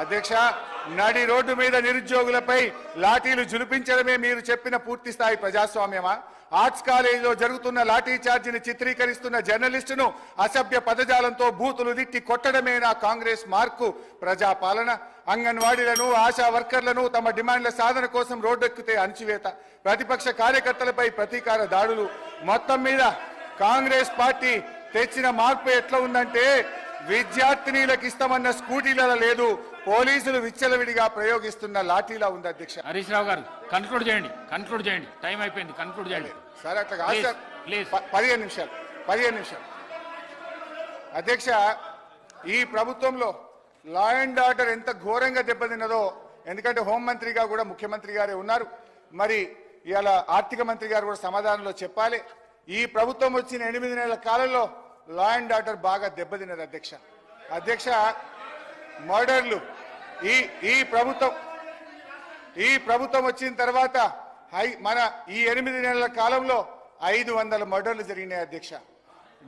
అధ్యక్ష, నడి రోడ్డు మీద నిరుద్యోగులపై లాఠీలు జులిపించడమే మీరు చెప్పిన పూర్తి స్థాయి ప్రజాస్వామ్యమా? ఆర్ట్స్ కాలేజీలో జరుగుతున్న లాఠీ చార్జిని చిత్రీకరిస్తున్న జర్నలిస్టును అసభ్య పదజాలంతో బూతులు తిట్టి కొట్టడమేనా కాంగ్రెస్ మార్కు ప్రజాపాలన? అంగన్వాడీలను, ఆశా వర్కర్లను తమ డిమాండ్ల సాధన కోసం రోడ్డెక్కితే అణచివేత, ప్రతిపక్ష కార్యకర్తలపై ప్రతీకార దాడులు. మొత్తం మీద కాంగ్రెస్ పార్టీ తెచ్చిన మార్పు ఎట్లా ఉందంటే, విద్యార్థినీలకు ఇస్తామన్న స్కూటీలలో లేదు, పోలీసులు విచ్చలవిడిగా ప్రయోగిస్తున్న లాఠీలా ఉంది. అధ్యక్ష, హరీష్ రావు గారు కన్క్లూడ్ చేయండి, టైం అయిపోయింది, కన్క్లూడ్ చేయండి సార్. అట్లా కాదు సార్, 15 నిమిషాలు. అధ్యక్ష, ఈ ప్రభుత్వంలో లా అండ్ ఆర్డర్ ఎంత ఘోరంగా దెబ్బతిన్నదో, ఎందుకంటే హోంమంత్రిగా కూడా ముఖ్యమంత్రి గారే ఉన్నారు, మరి ఇవాళ ఆర్థిక మంత్రి గారు కూడా సమాధానంలో చెప్పాలి. ఈ ప్రభుత్వం వచ్చిన 8 నెలల కాలంలో లా అండ్ ఆర్డర్ బాగా దెబ్బతిన్నది. అధ్యక్ష, మర్డర్లు ఈ ప్రభుత్వం వచ్చిన తర్వాత మన ఈ 8 నెలల కాలంలో 500 మర్డర్లు జరిగినాయి. అధ్యక్ష,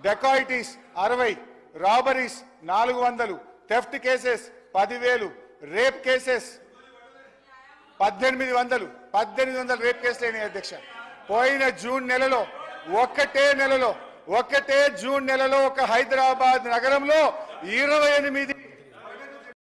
dacoities 60, robberies 400, theft cases 10,000, rape cases 1800 rape కేసులు అయినాయి. అధ్యక్ష, పోయిన జూన్ నెలలో ఒక్కటే జూన్ నెలలో ఒక హైదరాబాద్ నగరంలో 28